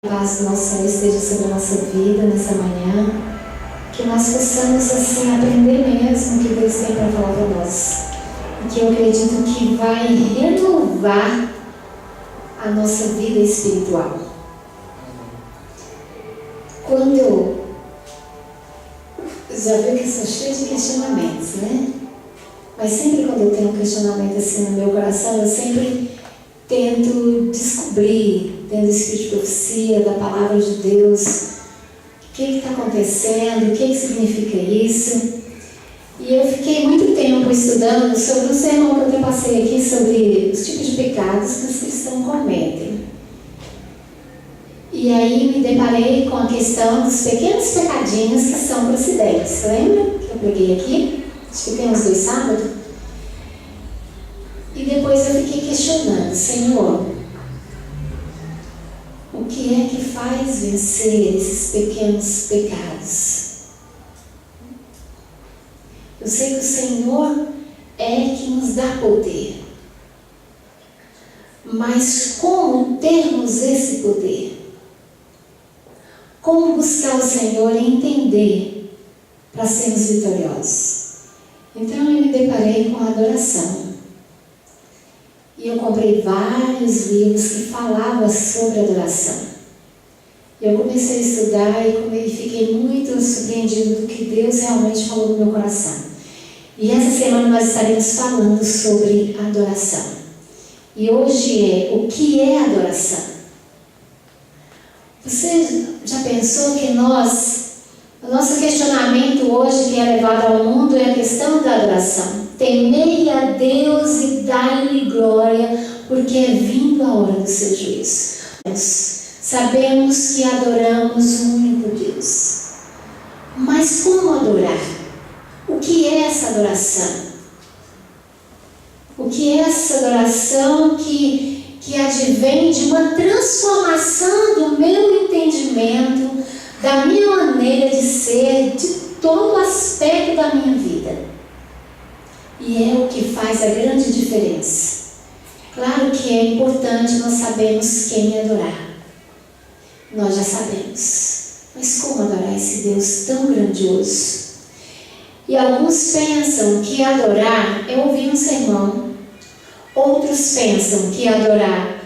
A paz do nosso Senhor esteja sobre a nossa vida nessa manhã, que nós possamos assim aprender mesmo o que Deus tem para falar para nós, e que eu acredito que vai renovar a nossa vida espiritual. Quando eu já vi que estou cheia de questionamentos, né? Mas sempre quando eu tenho um questionamento assim no meu coração, eu sempre tento descobrir, dentro do espírito de profecia, da palavra de Deus, o que está acontecendo, o que significa isso. E eu fiquei muito tempo estudando sobre um sermão que eu passei aqui sobre os tipos de pecados que os cristãos cometem. E aí me deparei com a questão dos pequenos pecadinhos que são procedentes. Lembra que eu peguei aqui? Acho que tem uns 2 sábados. E depois eu fiquei questionando, Senhor, o que é que faz vencer esses pequenos pecados? Eu sei que o Senhor é que nos dá poder. Mas como termos esse poder? Como buscar o Senhor e entender para sermos vitoriosos? Então eu me deparei com a adoração. E eu comprei vários livros que falavam sobre adoração. E eu comecei a estudar e fiquei muito surpreendido do que Deus realmente falou no meu coração. E essa semana nós estaremos falando sobre adoração. E hoje é o que é adoração. Você já pensou que o nosso questionamento hoje que é levado ao mundo é a questão da adoração? Temei a Deus e dai-lhe glória, porque é vindo a hora do seu juízo. Sabemos que adoramos o único Deus. Mas como adorar? O que é essa adoração? O que é essa adoração que advém de uma transformação do meu entendimento, da minha maneira de ser, de todo aspecto da minha vida? E é o que faz a grande diferença. Claro que é importante nós sabermos quem adorar. Nós já sabemos. Mas como adorar esse Deus tão grandioso? E alguns pensam que adorar é ouvir um sermão. Outros pensam que adorar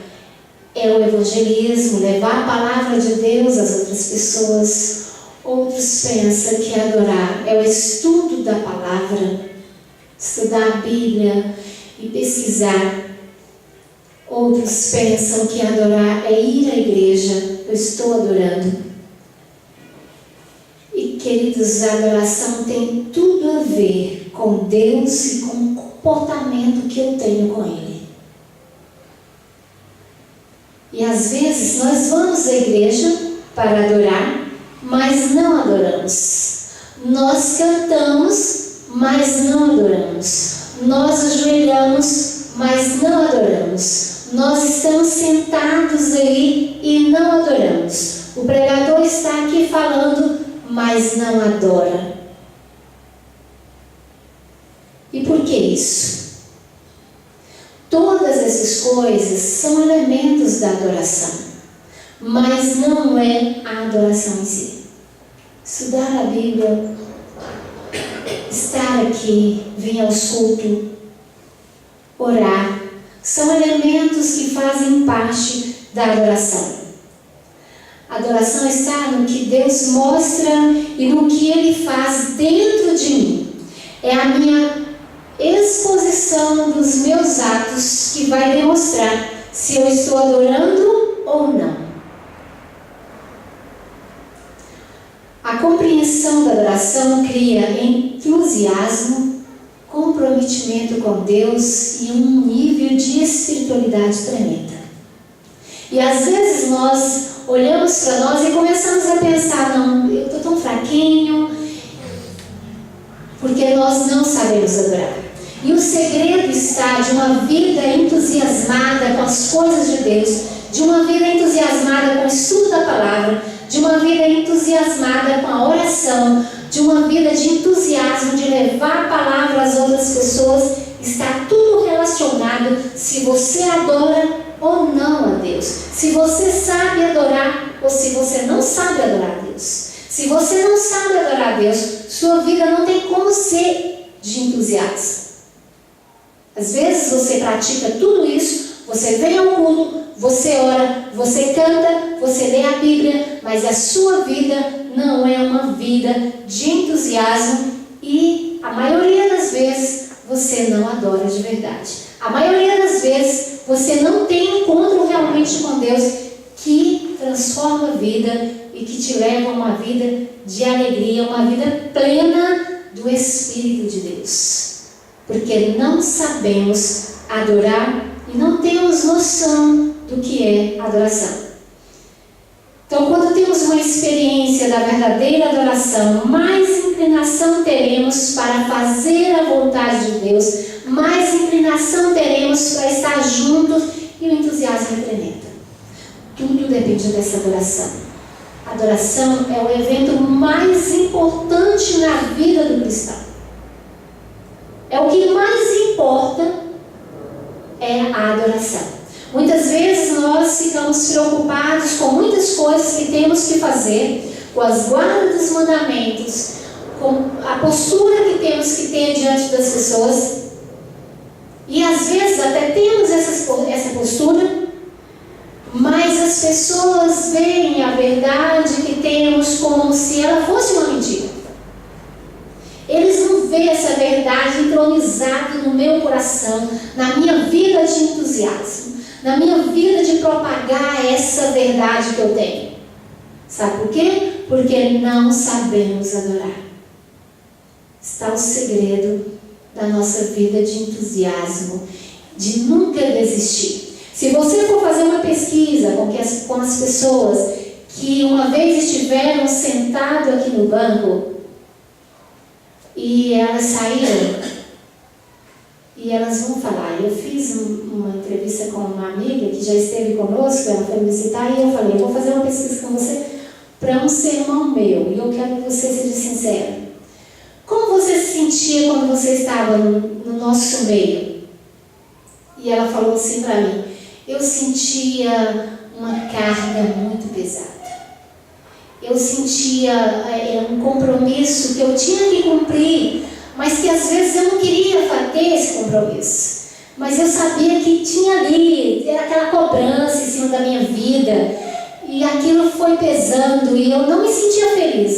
é o evangelismo, levar a palavra de Deus às outras pessoas. Outros pensam que adorar é o estudo da palavra, estudar a Bíblia e pesquisar. Outros pensam que adorar é ir à igreja. Eu estou adorando. E, queridos, a adoração tem tudo a ver com Deus e com o comportamento que eu tenho com Ele. E às vezes nós vamos à igreja para adorar, mas não adoramos. Nós cantamos, mas não adoramos. Nós ajoelhamos, mas não adoramos. Nós estamos sentados aí e não adoramos. O pregador está aqui falando, mas não adora. E por que isso? Todas essas coisas são elementos da adoração, mas não é a adoração em si. Estudar a Bíblia, estar aqui, vir aos cultos, orar, são elementos que fazem parte da adoração. A adoração está no que Deus mostra e no que Ele faz dentro de mim. É a minha exposição dos meus atos que vai demonstrar se eu estou adorando ou não. A compreensão da adoração cria entusiasmo, comprometimento com Deus e um nível de espiritualidade tremenda. E às vezes nós olhamos para nós e começamos a pensar, não, eu estou tão fraquinho, porque nós não sabemos adorar. E o segredo está de uma vida entusiasmada com as coisas de Deus, de uma vida entusiasmada com o estudo da palavra, de uma vida entusiasmada com a oração, de uma vida de entusiasmo, de levar a palavra às outras pessoas. Está tudo relacionado se você adora ou não a Deus, se você sabe adorar ou se você não sabe adorar a Deus. Se você não sabe adorar a Deus, sua vida não tem como ser de entusiasmo. Às vezes você pratica tudo isso, você vem ao culto, você ora, você canta, você lê a Bíblia, mas a sua vida não é uma vida de entusiasmo e a maioria das vezes você não adora de verdade. A maioria das vezes você não tem encontro realmente com Deus que transforma a vida e que te leva a uma vida de alegria, uma vida plena do Espírito de Deus. Porque não sabemos adorar e não temos noção do que é adoração. Então, quando temos uma experiência da verdadeira adoração, mais inclinação teremos para fazer a vontade de Deus, mais inclinação teremos para estar juntos e o entusiasmo incrementa. Tudo depende dessa adoração. A adoração é o evento mais importante na vida do cristão. É o que mais importa, é a adoração. Muitas vezes nós ficamos preocupados com muitas coisas que temos que fazer, com as guardas dos mandamentos, com a postura que temos que ter diante das pessoas. E às vezes até temos essa postura, mas as pessoas veem a verdade que temos como se ela fosse uma mentira. Eles não veem essa verdade entronizada no meu coração, na minha vida de entusiasmo, na minha vida de propagar essa verdade que eu tenho. Sabe por quê? Porque não sabemos adorar. Está o segredo da nossa vida de entusiasmo, de nunca desistir. Se você for fazer uma pesquisa com as pessoas que uma vez estiveram sentadas aqui no banco, e elas saíram e elas vão falar. Eu fiz uma entrevista com uma amiga que já esteve conosco, ela foi me visitar, e eu falei, eu vou fazer uma pesquisa com você para um sermão meu, e eu quero que você seja sincera. Como você se sentia quando você estava no nosso meio? E ela falou assim para mim, eu sentia uma carga muito pesada. Eu sentia um compromisso que eu tinha que cumprir, mas que às vezes eu não queria ter esse compromisso. Mas eu sabia que tinha ali, era aquela cobrança em cima da minha vida, e aquilo foi pesando, e eu não me sentia feliz.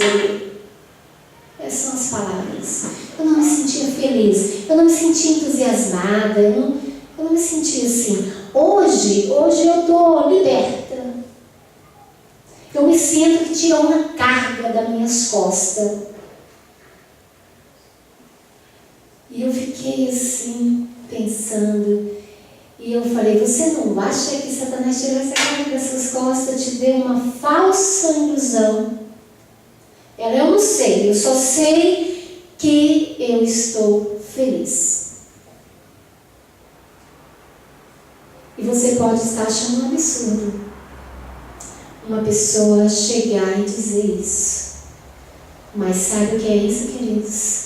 Essas são as palavras. Eu não me sentia feliz, eu não me sentia entusiasmada, eu não me sentia assim. Hoje eu estou liberta. Eu me sinto que tirou uma carga das minhas costas. E eu fiquei assim, pensando. E eu falei, você não acha que Satanás tirou essa carga das suas costas, te deu uma falsa ilusão? Eu não sei, eu só sei que eu estou feliz. E você pode estar achando um absurdo uma pessoa chegar e dizer isso. Mas sabe o que é isso, queridos?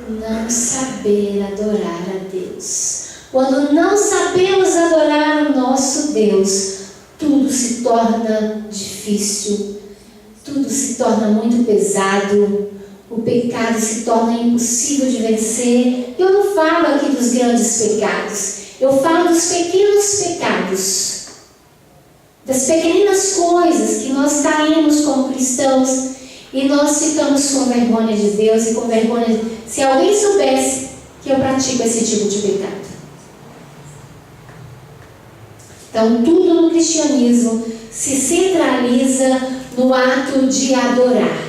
Não saber adorar a Deus. Quando não sabemos adorar o nosso Deus, tudo se torna difícil, tudo se torna muito pesado, o pecado se torna impossível de vencer. Eu não falo aqui dos grandes pecados, eu falo dos pequenos pecados, das pequeninas coisas que nós caímos como cristãos e nós ficamos com vergonha de Deus e com vergonha se alguém soubesse que eu pratico esse tipo de pecado. Então, tudo no cristianismo se centraliza no ato de adorar.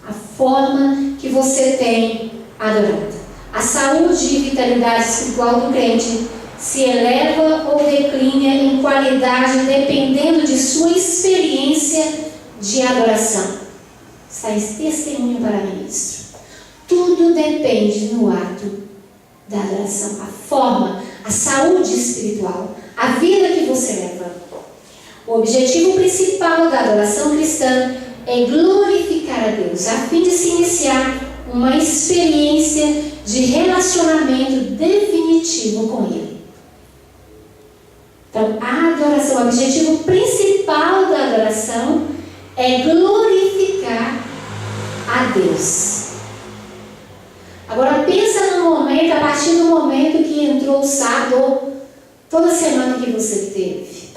A forma que você tem adorado. A saúde e vitalidade espiritual do crente se eleva ou declina em qualidade dependendo de sua experiência de adoração. Está em testemunho para ministro. Tudo depende no ato da adoração. A forma, a saúde espiritual, a vida que você leva. O objetivo principal da adoração cristã é glorificar a Deus, a fim de se iniciar uma experiência de relacionamento definitivo com Ele. Então, a adoração adoração, o objetivo principal da adoração é glorificar a Deus. Agora pensa no momento, a partir do momento que entrou o sábado, toda semana que você teve.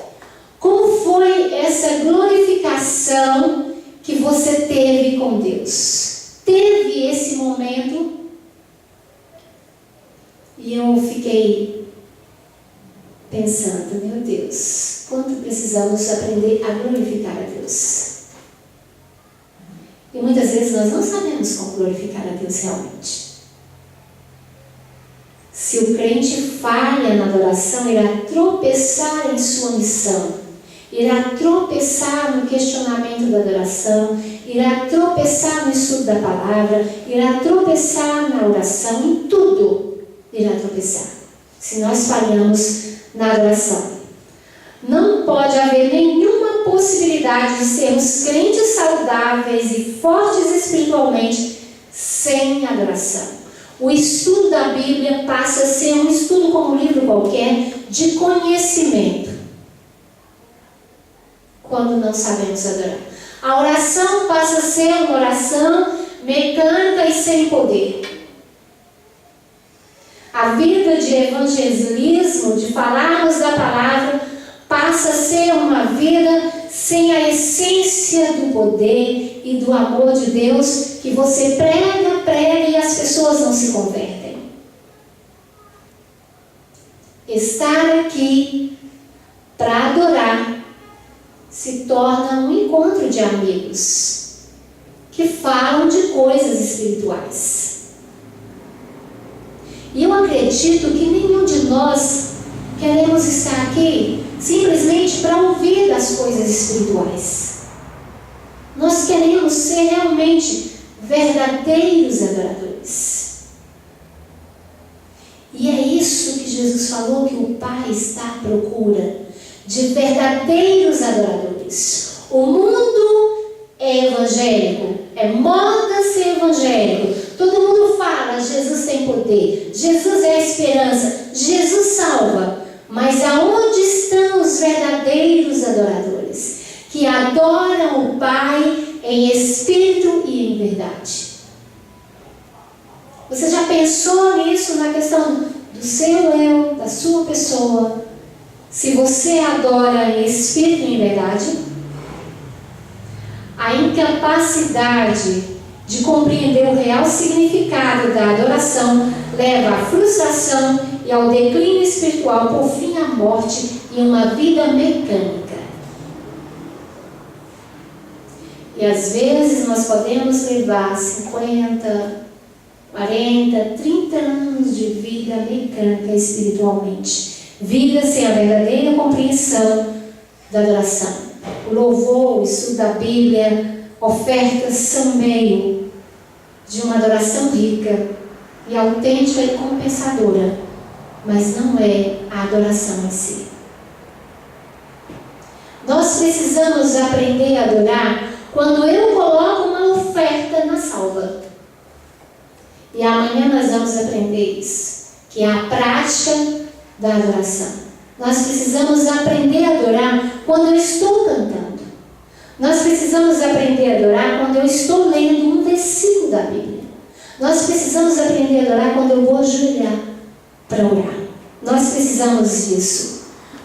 Como foi essa glorificação que você teve com Deus? Teve esse momento? E eu fiquei pensando, meu Deus, quanto precisamos aprender a glorificar a Deus. E muitas vezes nós não sabemos como glorificar a Deus realmente. Se o crente falha na adoração, irá tropeçar em sua missão, irá tropeçar no questionamento da adoração, irá tropeçar no estudo da palavra, irá tropeçar na oração, em tudo irá tropeçar, se nós falhamos na adoração. Não pode haver nenhuma possibilidade de sermos crentes saudáveis e fortes espiritualmente sem adoração. O estudo da Bíblia passa a ser um estudo como um livro qualquer de conhecimento, quando não sabemos adorar. A oração passa a ser uma oração mecânica e sem poder. A vida de evangelismo, de falarmos da palavra, passa a ser uma vida sem a essência do poder e do amor de Deus, que você prega e as pessoas não se convertem. Estar aqui para adorar se torna um encontro de amigos que falam de coisas espirituais. E eu acredito que nenhum de nós queremos estar aqui simplesmente para ouvir das coisas espirituais. Nós queremos ser realmente verdadeiros adoradores. E é isso que Jesus falou, que o Pai está à procura de verdadeiros adoradores. O mundo é evangélico, é moda ser evangélico. Todo mundo fala, Jesus tem poder, Jesus é a esperança, Jesus salva. Mas aonde estão os verdadeiros adoradores, que adoram o Pai em espírito e em verdade? Você já pensou nisso, na questão do seu eu, da sua pessoa? Se você adora em espírito e em verdade, a incapacidade de compreender o real significado da adoração leva à frustração e ao declínio espiritual, por fim à morte e uma vida mecânica. E às vezes nós podemos levar 50, 40, 30 anos de vida mecânica espiritualmente. Vida sem a verdadeira compreensão da adoração. O louvor, o estudo da Bíblia, ofertas são meio de uma adoração rica e autêntica e compensadora, mas não é a adoração em si. Nós precisamos aprender a adorar quando eu coloco uma oferta na salva. E amanhã nós vamos aprender isso, que é a prática da adoração. Nós precisamos aprender a adorar quando eu estou cantando. Nós precisamos aprender a adorar quando eu estou lendo um versículo da Bíblia. Nós precisamos aprender a adorar quando eu vou ajoelhar para orar. Nós precisamos disso.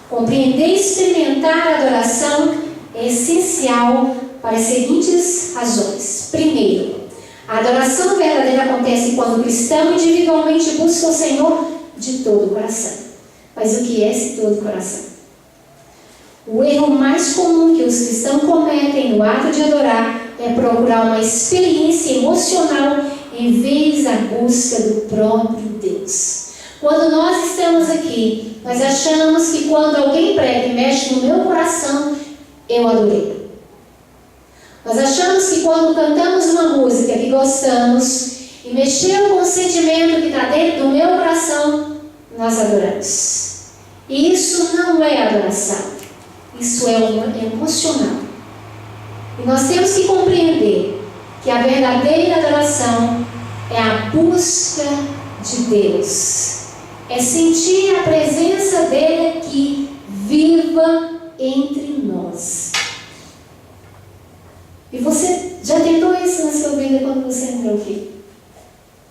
Compreender e experimentar a adoração é essencial para as seguintes razões. Primeiro, a adoração verdadeira acontece quando o cristão individualmente busca o Senhor de todo o coração. Mas o que é esse todo o coração? O erro mais comum que os cristãos cometem no ato de adorar é procurar uma experiência emocional em vez da busca do próprio Deus. Quando nós estamos aqui, nós achamos que quando alguém prega e mexe no meu coração, eu adorei. Nós achamos que quando cantamos uma música que gostamos e mexeu com o sentimento que está dentro do meu coração, nós adoramos. E isso não é adoração. Isso é emocional. E nós temos que compreender que a verdadeira adoração é a busca de Deus. É sentir a presença dele aqui, viva entre nós. E você já tentou isso na sua vida quando você entrou aqui?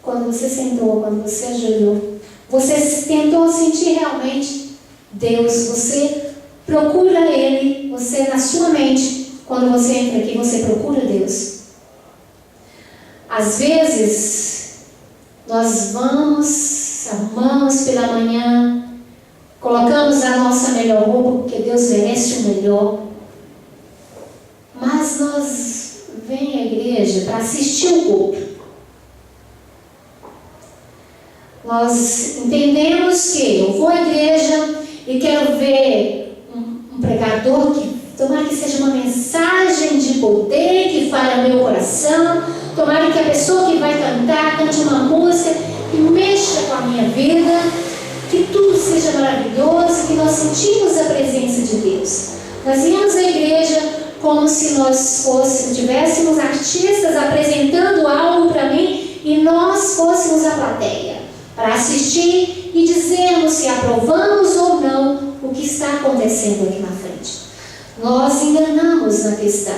Quando você sentou, quando você ajoelhou? Você tentou sentir realmente Deus? Você procura Ele, você na sua mente, quando você entra aqui, você procura Deus. Às vezes, nós arrumamos pela manhã, colocamos a nossa melhor roupa, porque Deus merece o melhor. Mas nós vem à igreja para assistir o culto. Nós entendemos que eu vou à igreja e quero ver um pregador que tomara que seja uma mensagem de poder que fale ao meu coração. Tomara que a pessoa que vai cantar cante uma música que mexa com a minha vida, que tudo seja maravilhoso, que nós sentimos a presença de Deus. Nós íamos à igreja como se nós tivéssemos artistas apresentando algo para mim e nós fôssemos a plateia para assistir e dizermos se aprovamos ou não o que está acontecendo aqui na frente. Nós enganamos na questão.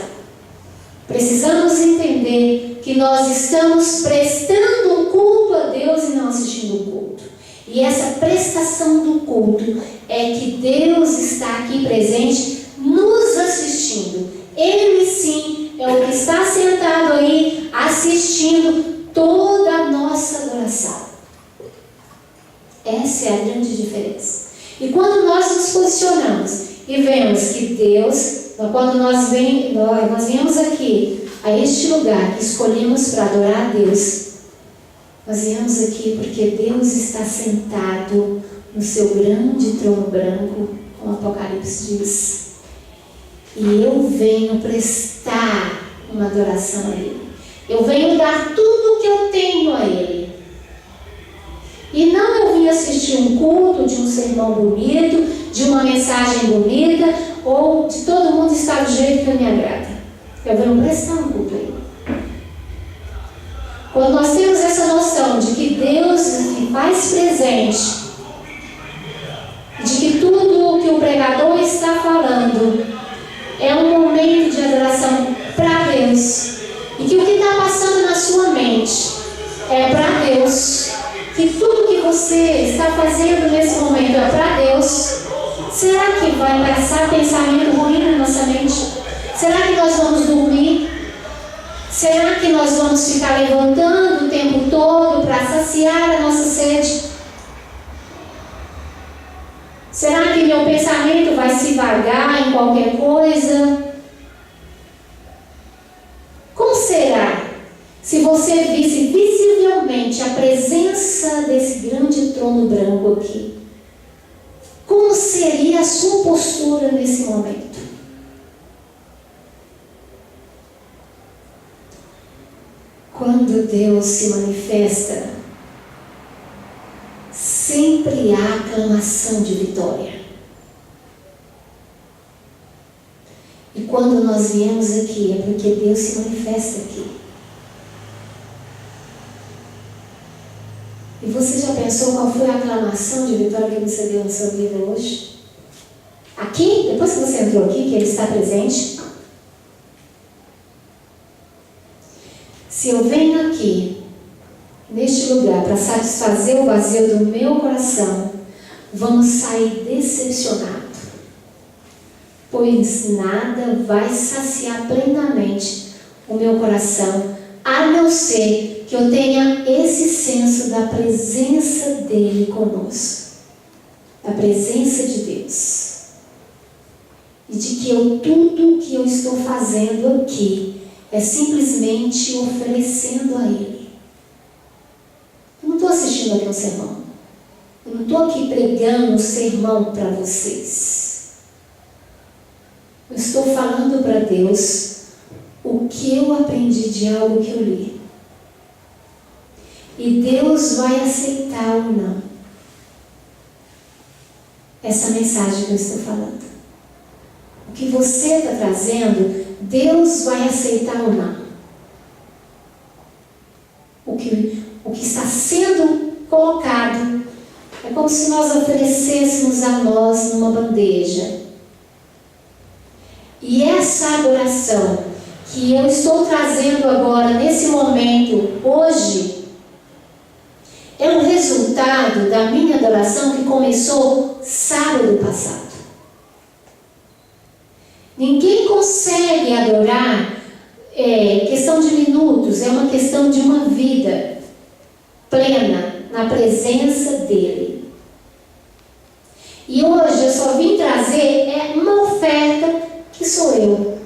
Precisamos entender que nós estamos prestando um culto a Deus e não assistindo o culto. E essa prestação do culto é que Deus está aqui presente, nos assistindo. Ele sim é o que está sentado aí, assistindo toda a nossa adoração. Essa é a grande diferença. E quando nós nos posicionamos e vemos que Deus, quando nós viemos aqui, a este lugar que escolhemos para adorar a Deus, nós viemos aqui porque Deus está sentado no seu grande trono branco, como o Apocalipse diz. E eu venho prestar uma adoração a Ele. Eu venho dar tudo o que eu tenho a Ele. E não eu vim assistir um culto de um sermão bonito, de uma mensagem bonita, ou de todo mundo estar do jeito que me agrada. Eu venho prestar um culto a Ele. Quando nós temos essa noção de que Deus se faz presente, de que tudo o que o pregador está falando é um momento de adoração para Deus, e que o que está passando na sua mente é para Deus, que tudo que você está fazendo nesse momento é para Deus, será que vai passar pensamento ruim na nossa mente? Será que nós vamos dormir? Será que nós vamos ficar levantando o tempo todo para saciar a nossa sede? Será que meu pensamento vai se vagar em qualquer coisa? Como será se você visse visivelmente a presença desse grande trono branco aqui? Como seria a sua postura nesse momento? Quando Deus se manifesta, sempre há aclamação de vitória. E quando nós viemos aqui, é porque Deus se manifesta aqui. E você já pensou qual foi a aclamação de vitória que você deu na sua vida hoje? Aqui, depois que você entrou aqui, que Ele está presente. Se eu venho aqui, neste lugar, para satisfazer o vazio do meu coração, vamos sair decepcionados, pois nada vai saciar plenamente o meu coração, a não ser que eu tenha esse senso da presença dEle conosco, da presença de Deus, e de que tudo que eu estou fazendo aqui é simplesmente oferecendo a Ele. Eu não estou assistindo aqui um sermão. Eu não estou aqui pregando um sermão para vocês. Eu estou falando para Deus o que eu aprendi de algo que eu li. E Deus vai aceitar ou não essa mensagem que eu estou falando. O que você está trazendo, Deus vai aceitar ou não. O que está sendo colocado é como se nós oferecêssemos a nós numa bandeja. E essa adoração que eu estou trazendo agora, nesse momento, hoje, é um resultado da minha adoração que começou sábado passado. Ninguém consegue adorar questão de minutos, é uma questão de uma vida plena na presença dele. E hoje eu só vim trazer uma oferta que sou eu.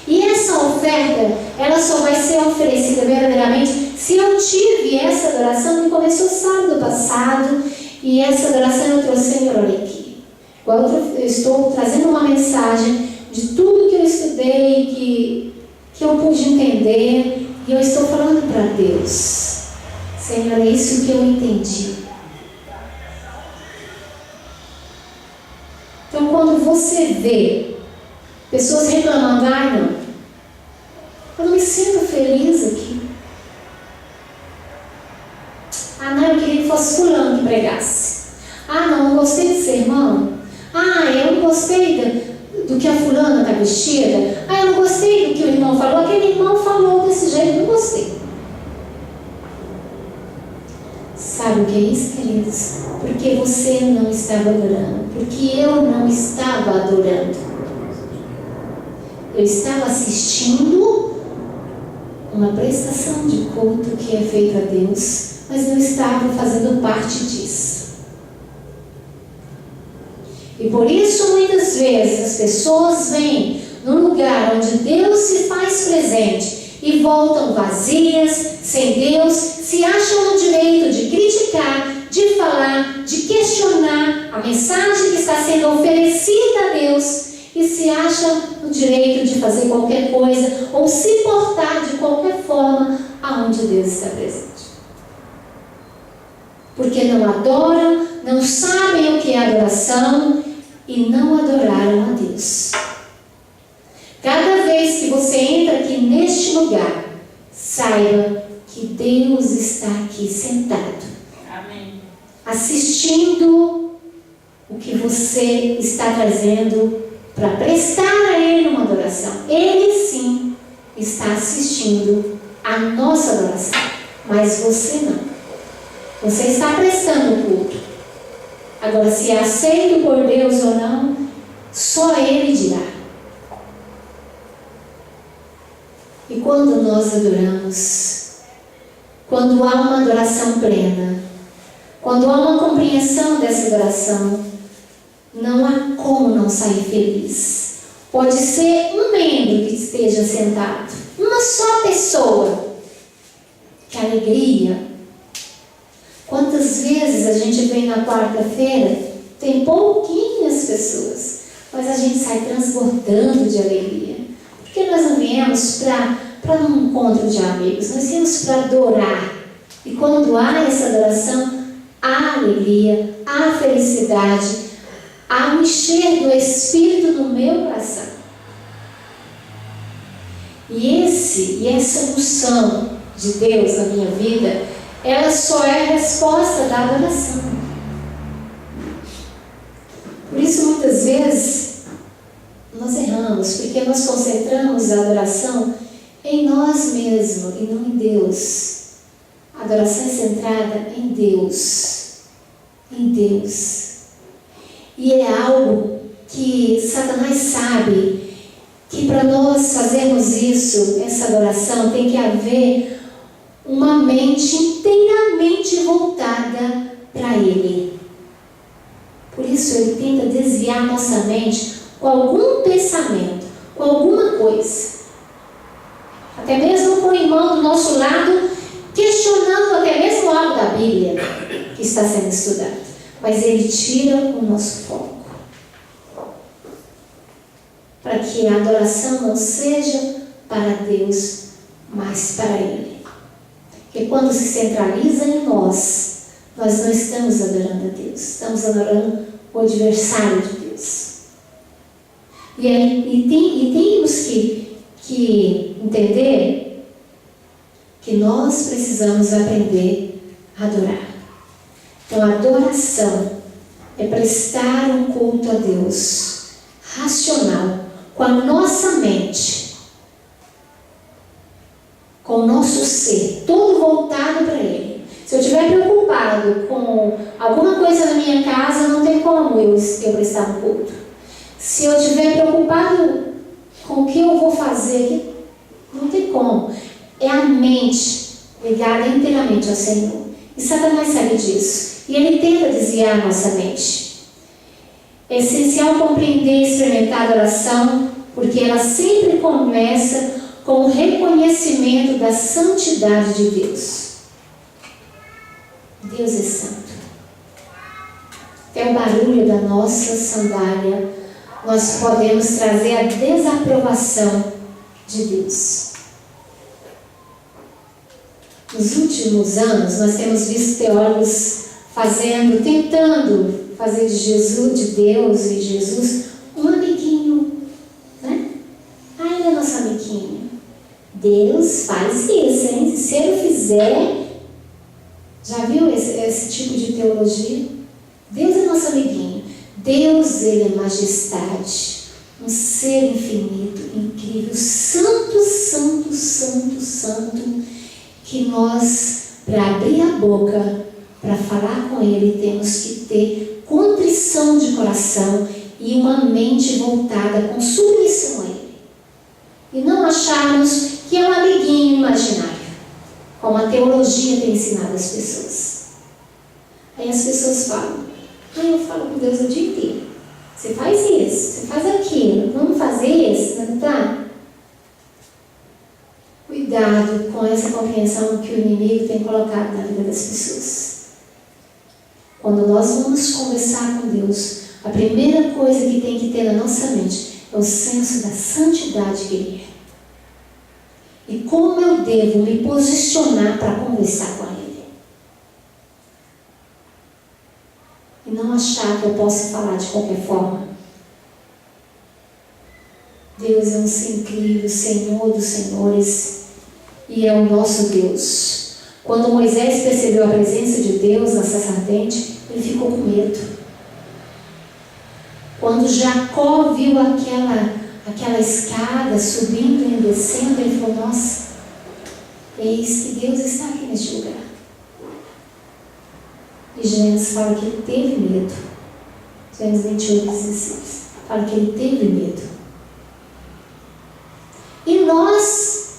E essa oferta, ela só vai ser oferecida verdadeiramente se eu tive essa adoração que começou sábado passado. E essa adoração eu trouxe, Senhor, olha aqui. Igual eu estou trazendo uma mensagem de tudo que eu estudei, que eu pude entender. E eu estou falando para Deus. Senhor, é isso que eu entendi. Então, quando você vê pessoas reclamando, não, eu não me sinto feliz aqui. Não, eu queria que fosse fulano que pregasse. Não gostei desse sermão. Eu não gostei do que a fulana está vestida. Eu não gostei do que o irmão falou. Aquele irmão falou desse jeito, não gostei. Sabe o que é isso, queridos? Porque você não estava adorando. Porque eu não estava adorando. Eu estava assistindo uma prestação de culto que é feita a Deus, mas não estava fazendo parte disso. E por isso, muitas vezes, as pessoas vêm num lugar onde Deus se faz presente e voltam vazias, sem Deus, se acham no direito de criticar, de falar, de questionar a mensagem que está sendo oferecida a Deus e se acham no direito de fazer qualquer coisa ou se portar de qualquer forma aonde Deus está presente. Porque não adoram, não sabem o que é adoração e não adoraram a Deus. Cada vez que você entra aqui neste lugar, saiba que Deus está aqui sentado. Amém. Assistindo o que você está trazendo para prestar a Ele uma adoração. Ele sim está assistindo a nossa adoração, mas você não. Você está prestando culto. Agora, se é aceito por Deus ou não, só Ele dirá. E quando nós adoramos, quando há uma adoração plena, quando há uma compreensão dessa adoração, não há como não sair feliz. Pode ser um membro que esteja sentado, uma só pessoa. Que alegria! Quantas vezes a gente vem na quarta-feira, tem pouquinhas pessoas, mas a gente sai transbordando de alegria. Porque nós não viemos para um encontro de amigos, nós viemos para adorar. E quando há essa adoração, há alegria, há felicidade, há um encher do Espírito no meu coração. E essa unção de Deus na minha vida, ela só é a resposta da adoração. Por isso, muitas vezes, nós erramos, porque nós concentramos a adoração em nós mesmos e não em Deus. A adoração é centrada em Deus. Em Deus. E é algo que Satanás sabe que para nós fazermos isso, essa adoração, tem que haver uma mente inteiramente voltada para Ele. Por isso ele tenta desviar nossa mente com algum pensamento, com alguma coisa. Até mesmo com o irmão do nosso lado, questionando até mesmo algo da Bíblia que está sendo estudado. Mas ele tira o nosso foco. Para que a adoração não seja para Deus, mas para Ele. Porque quando se centraliza em nós não estamos adorando a Deus, estamos adorando o adversário de Deus. E temos que entender que nós precisamos aprender a adorar. Então, a adoração é prestar um culto a Deus racional, com a nossa mente, com o nosso ser, todo voltado para Ele. Se eu estiver preocupado com alguma coisa na minha casa, não tem como eu prestar um culto. Se eu estiver preocupado com o que eu vou fazer, não tem como. É a mente ligada inteiramente ao Senhor. E Satanás sabe disso. E ele tenta desviar a nossa mente. É essencial compreender e experimentar a adoração, porque ela sempre começa com o reconhecimento da santidade de Deus. Deus é santo. Até o barulho da nossa sandália, nós podemos trazer a desaprovação de Deus. Nos últimos anos, nós temos visto teólogos tentando fazer de Jesus, de Deus e Jesus, um amiguinho, né? Ah, ele é nosso amiguinho. Deus faz isso, hein? Se ele fizer, já viu esse tipo de teologia? Deus é nosso amiguinho. Deus, ele é majestade, um ser infinito, incrível, santo, santo, santo, santo, que nós, para abrir a boca, para falar com Ele, temos que ter contrição de coração e uma mente voltada com submissão a Ele. E não acharmos que é um amiguinho imaginário, como a teologia tem ensinado as pessoas. Aí as pessoas falam, eu falo com Deus o dia inteiro. Você faz isso, você faz aquilo, vamos fazer isso, não tá? Cuidado com essa compreensão que o inimigo tem colocado na vida das pessoas. Quando nós vamos conversar com Deus, a primeira coisa que tem que ter na nossa mente é o senso da santidade que Ele é. E como eu devo me posicionar para conversar com Ele. E não achar que eu posso falar de qualquer forma. Deus é um ser incrível, Senhor dos senhores, e é o nosso Deus. Quando Moisés percebeu a presença de Deus na sarça ardente, ele ficou com medo. Quando Jacó viu aquela escada subindo e descendo, ele falou, nossa, eis que Deus está aqui neste lugar. E Gênesis fala que ele teve medo. Gênesis 28, 16 fala que ele teve medo. E nós,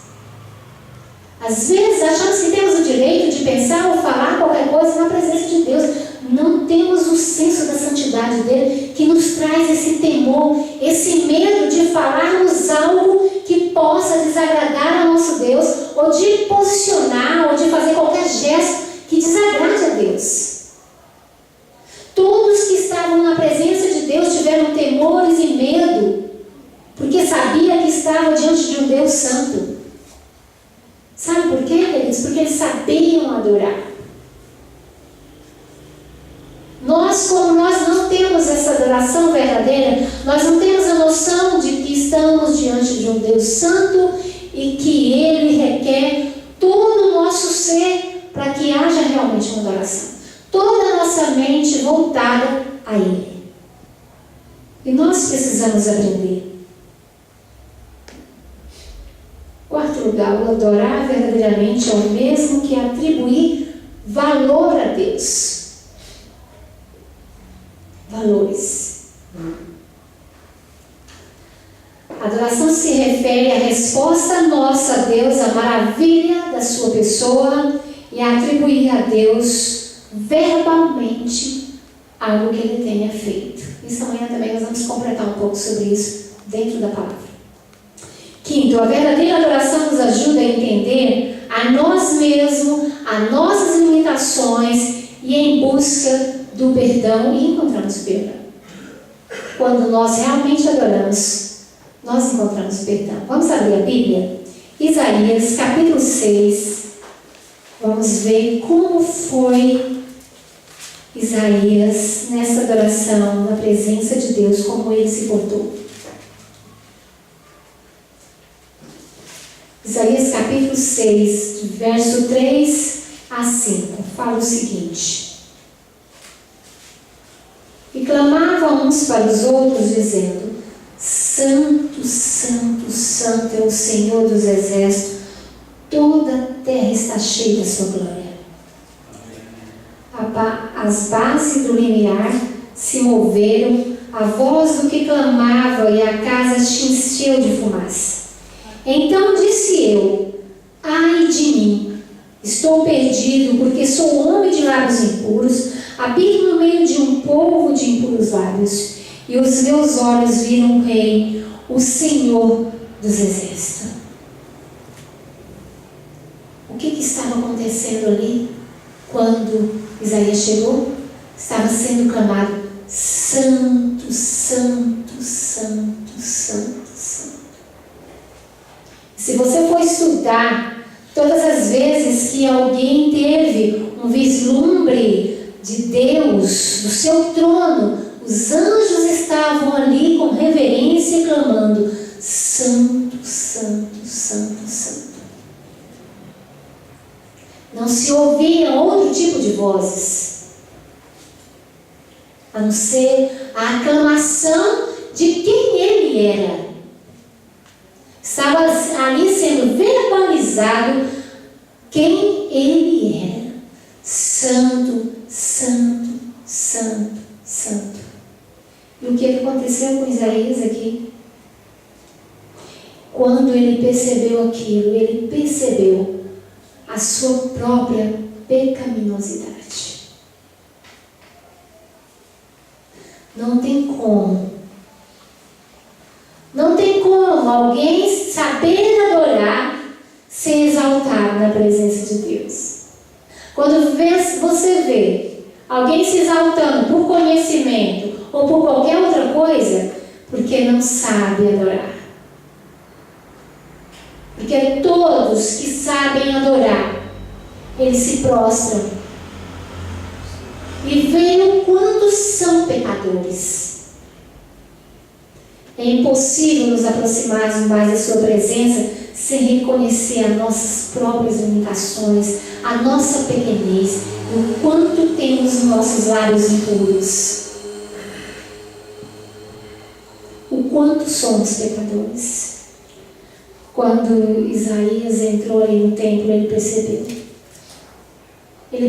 às vezes, achamos que temos o direito de pensar ou falar qualquer coisa na presença de Deus. Não temos o senso da santidade dele, que nos traz esse temor, esse medo de falarmos algo que possa desagradar ao nosso Deus, ou de posicionar, ou de fazer qualquer gesto que desagrade a Deus. Todos que estavam na presença de Deus tiveram temores e medo, porque sabia que estava diante de um Deus santo. Sabe por quê, queridos? Porque eles sabiam adorar. Nós, como nós não temos essa adoração verdadeira, nós não temos a noção de que estamos diante de um Deus santo e que Ele requer todo o nosso ser para que haja realmente uma adoração. Toda a nossa mente voltada a Ele. E nós precisamos aprender. Quarto lugar, o adorar verdadeiramente é o mesmo que atribuir valor a Deus. Valores. A adoração se refere à resposta nossa a Deus, à maravilha da sua pessoa e a atribuir a Deus verbalmente algo que Ele tenha feito. Isso amanhã também nós vamos completar um pouco sobre isso dentro da palavra. Quinto, a verdadeira adoração nos ajuda a entender a nós mesmos, as nossas limitações e em busca do perdão e encontramos perdão. Quando nós realmente adoramos, nós encontramos perdão. Vamos abrir a Bíblia? Isaías capítulo 6. Vamos ver como foi Isaías nessa adoração, na presença de Deus, como ele se portou. Isaías capítulo 6, verso 3 a 5, fala o seguinte: E clamavam uns para os outros, dizendo: Santo, santo, santo é o Senhor dos exércitos, toda a terra está cheia da sua glória. As bases do limiar se moveram, a voz do que clamava, e a casa se encheu de fumaça. Então disse eu: ai de mim, estou perdido, porque sou homem de lábios impuros, habito no meio de um povo de impuros lábios, e os meus olhos viram o Rei, o Senhor dos exércitos. O que estava acontecendo ali quando Isaías chegou? Estava sendo clamado: santo, santo, santo, santo, santo. Se você for estudar, todas as vezes que alguém teve um vislumbre de Deus, do seu trono, os anjos estavam ali com reverência, clamando: santo, santo, santo, santo. Não se ouvia outro tipo de vozes, a não ser a aclamação de quem ele era. Estava ali sendo verbalizado quem ele era. Santo, santo, santo, santo. E o que aconteceu com Isaías aqui? Quando ele percebeu aquilo, ele percebeu a sua própria pecaminosidade. Não tem como alguém saber adorar sem exaltar na presença de Deus. Quando você vê alguém se exaltando por conhecimento ou por qualquer outra coisa, porque não sabe adorar. Porque todos que sabem adorar, eles se prostram e veem o quanto são pecadores. É impossível nos aproximarmos mais da sua presença sem reconhecer as nossas próprias limitações, a nossa pequenez, o quanto temos nossos lábios impuros, o quanto somos pecadores. Quando Isaías entrou ali no templo, ele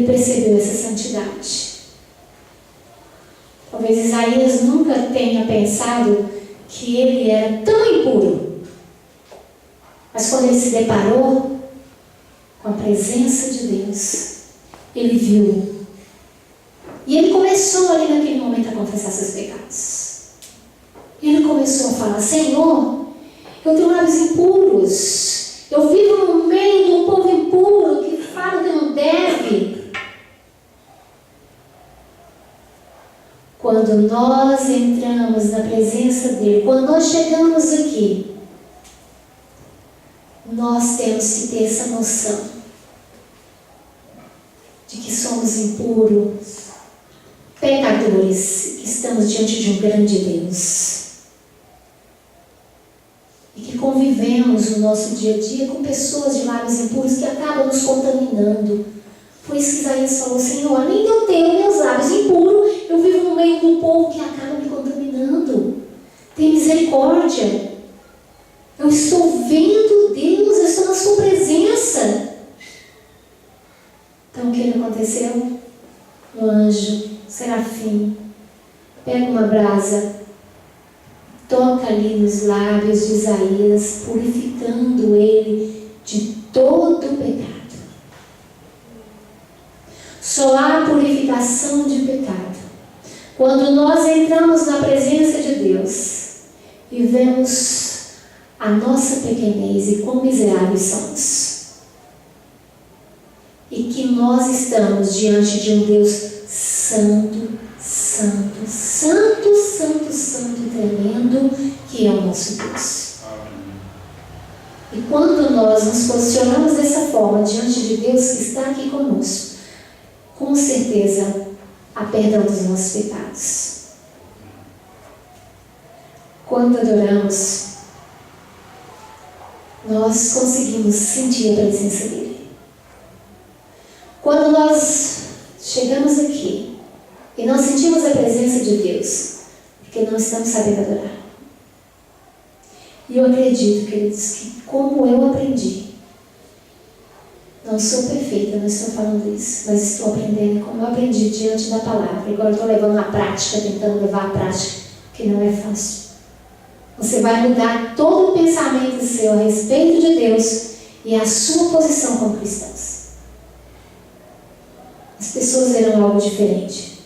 percebeu essa santidade. Talvez Isaías nunca tenha pensado que ele era tão impuro, mas quando ele se deparou com a presença de Deus, ele viu, e ele começou ali naquele momento a confessar seus pecados. Ele começou a falar: Senhor, eu tenho lábios impuros, eu vivo no meio de um povo impuro que fala que não deve. Quando nós entramos na presença dele, quando nós chegamos aqui, nós temos que ter essa noção de que somos impuros, pecadores, que estamos diante de um grande Deus. E que convivemos no nosso dia a dia com pessoas de lábios impuros que acabam nos contaminando. Por isso que Isaías falou: Senhor, além de eu ter meus lábios impuros, eu vivo no meio do povo que acaba me contaminando. Tem misericórdia. Eu estou vendo Deus, eu estou na sua presença. Então o que aconteceu? O anjo, serafim, pega uma brasa, toca ali nos lábios de Isaías, purificando ele de todo o pecado. Só há purificação de pecado quando nós entramos na presença de Deus e vemos a nossa pequenez e quão miseráveis somos. E que nós estamos diante de um Deus santo, santo, santo, santo, santo e tremendo, que é o nosso Deus. E quando nós nos posicionamos dessa forma diante de Deus que está aqui conosco, com certeza há perdão dos nossos pecados. Quando adoramos, nós conseguimos sentir a presença dele. Quando nós chegamos aqui e nós sentimos a presença de Deus, porque não estamos sabendo adorar. E E eu acredito, queridos, que como eu aprendi, não sou perfeita, não estou falando isso, mas estou aprendendo como eu aprendi diante da palavra. Agora eu estou levando à prática, tentando levar à prática, que não é fácil. Você vai mudar todo o pensamento seu a respeito de Deus e a sua posição como cristãos. As pessoas verão algo diferente.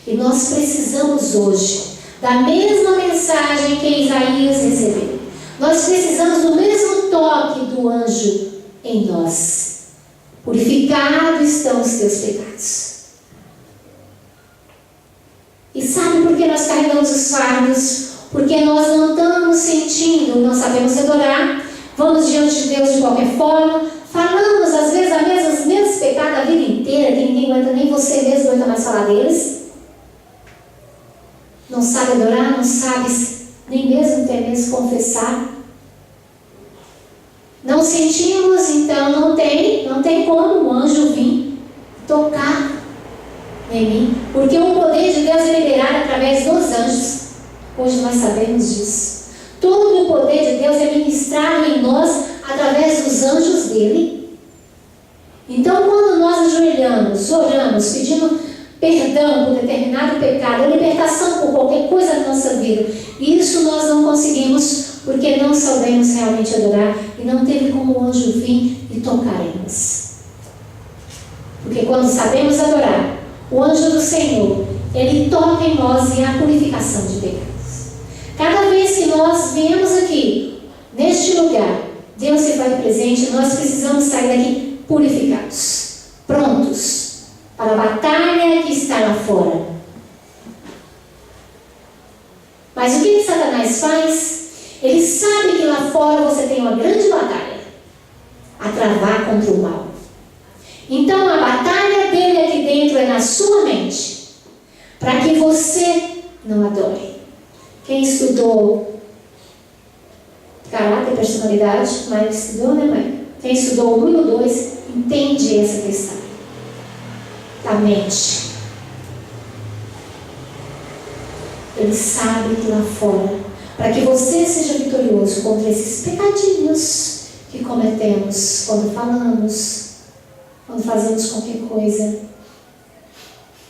E nós precisamos hoje da mesma mensagem que Isaías recebeu. Nós precisamos do mesmo toque do anjo em nós. Purificados estão os teus pecados. E sabe por que nós carregamos os fardos? Porque nós não estamos sentindo, não sabemos adorar, vamos diante de Deus de qualquer forma, falamos às vezes os mesmos pecados a vida inteira, que ninguém aguenta, nem você mesmo aguenta mais falar deles. Não sabe adorar, não sabe nem mesmo até mesmo confessar. Não sentimos, então não tem como o anjo vir tocar em mim, porque o poder de Deus é liberado através dos anjos. Hoje nós sabemos disso. Todo o poder de Deus é ministrado em nós através dos anjos dele. Então, quando nós ajoelhamos, oramos, pedindo perdão por determinado pecado, libertação por qualquer coisa na nossa vida, isso nós não conseguimos porque não sabemos realmente adorar e não teve como o anjo vir e tocar em nós. Porque quando sabemos adorar, o anjo do Senhor, ele toca em nós e há purificação de pecados. Cada vez que nós viemos aqui, neste lugar, Deus se faz presente, nós precisamos sair daqui purificados, prontos para a batalha que está lá fora. Mas o que Satanás faz? Ele sabe que lá fora você tem uma grande batalha a travar contra o mal. Então a batalha dele aqui dentro é na sua mente, para que você não adore. Quem estudou caráter e personalidade, mas estudou, né, mãe? Quem estudou 1 e o 2 entende essa questão da mente. Ele sabe que lá fora, para que você seja vitorioso contra esses pecadinhos que cometemos quando falamos, quando fazemos qualquer coisa,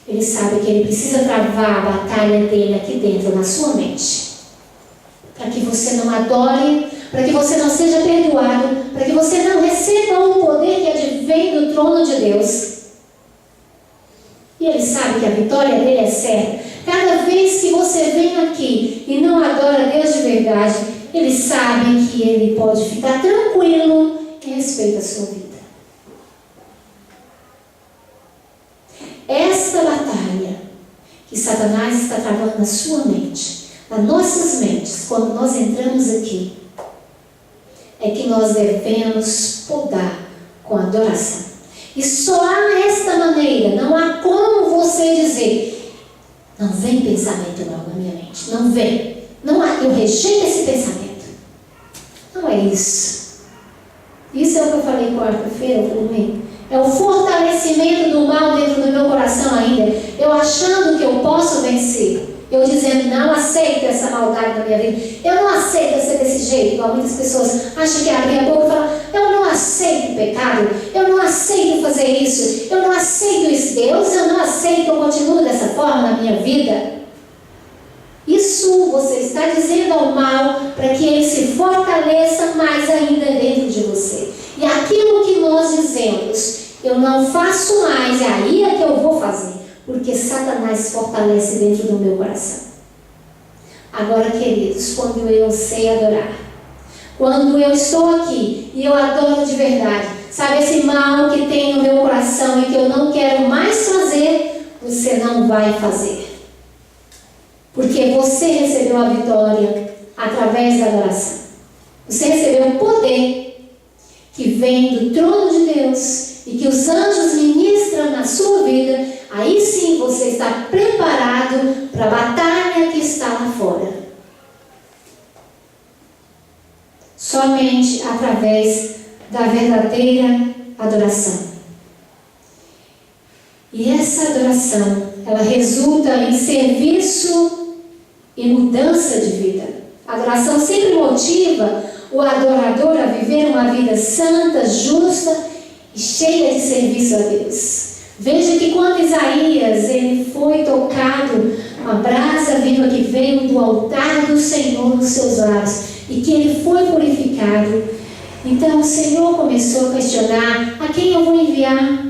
ele sabe que ele precisa travar a batalha dele aqui dentro, na sua mente, para que você não adore, para que você não seja perdoado, para que você não receba o poder que advém do trono de Deus. E ele sabe que a vitória dele é certa. Cada vez que você vem aqui e não adora a Deus de verdade, ele sabe que ele pode ficar tranquilo em respeito à sua vida. Esta batalha que Satanás está travando na sua mente, nas nossas mentes, quando nós entramos aqui, é que nós devemos podar com adoração. E só há esta maneira, não há como você dizer, não vem pensamento mal na minha mente, não vem, não há, eu rejeito esse pensamento. Não é isso. Isso é o que eu falei quarta-feira, eu falei, é o fortalecimento do mal dentro do meu coração ainda, eu achando que eu posso vencer. Eu dizendo, não aceito essa maldade na minha vida. Eu não aceito ser desse jeito. Igual muitas pessoas acham que abrir a boca e falar, eu não aceito pecado. Eu não aceito fazer isso. Eu não aceito isso, Deus. Eu não aceito que eu continue dessa forma na minha vida. Isso você está dizendo ao mal para que ele se fortaleça mais ainda dentro de você. E aquilo que nós dizemos, eu não faço mais, é aí que eu vou fazer. Porque Satanás fortalece dentro do meu coração. Agora, queridos, quando eu sei adorar, quando eu estou aqui e eu adoro de verdade, sabe esse mal que tem no meu coração e que eu não quero mais fazer, você não vai fazer. Porque você recebeu a vitória através da adoração. Você recebeu o poder que vem do trono de Deus e que os anjos ministram na sua vida. Aí sim você está preparado para a batalha que está lá fora. Somente através da verdadeira adoração. E essa adoração, ela resulta em serviço e mudança de vida. A adoração sempre motiva o adorador a viver uma vida santa, justa e cheia de serviço a Deus. Veja que quando Isaías ele foi tocado, a brasa viva que veio do altar do Senhor nos seus lábios, e que ele foi purificado, então o Senhor começou a questionar: a quem eu vou enviar?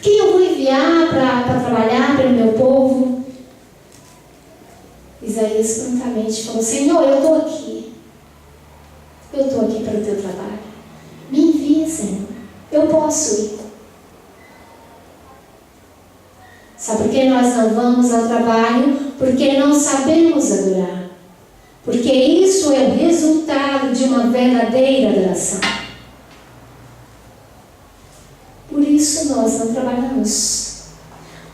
Quem eu vou enviar para trabalhar pelo meu povo? Isaías prontamente falou: Senhor, eu estou aqui. Eu estou aqui para o teu trabalho. Me envia, Senhor. Eu posso ir. Sabe por que nós não vamos ao trabalho? Porque não sabemos adorar. Porque isso é o resultado de uma verdadeira adoração. Por isso nós não trabalhamos.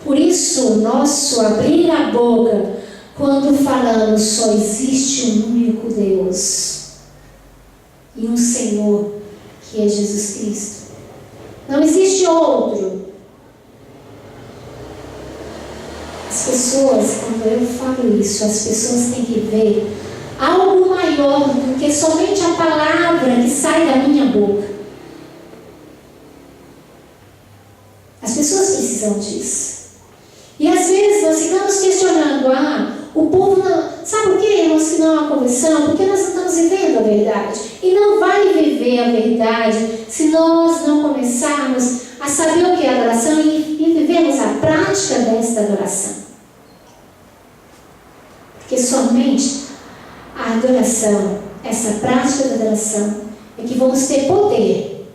Por isso o nosso abrir a boca quando falamos só existe um único Deus e um Senhor, que é Jesus Cristo. Não existe outro. As pessoas, quando eu falo isso, as pessoas têm que ver algo maior do que somente a palavra que sai da minha boca. As pessoas precisam disso. E às vezes nós ficamos questionando: o povo não... Sabe por que nós não há conversão? Porque nós não estamos vivendo a verdade. E não vai viver a verdade se nós não começarmos a saber o que é adoração e vivermos a prática desta adoração. Porque somente a adoração, essa prática da adoração, é que vamos ter poder.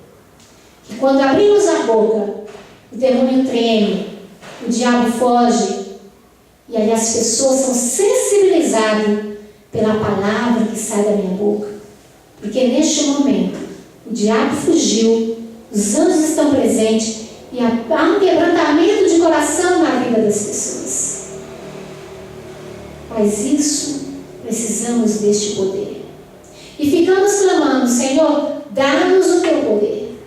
Que quando abrimos a boca, o demônio treme, o diabo foge, e aí as pessoas são sensibilizadas pela palavra que sai da minha boca. Porque neste momento, o diabo fugiu, os anjos estão presentes, e há um quebrantamento de coração na vida das pessoas. Mas isso, precisamos deste poder. E ficamos clamando: Senhor, dá-nos o teu poder.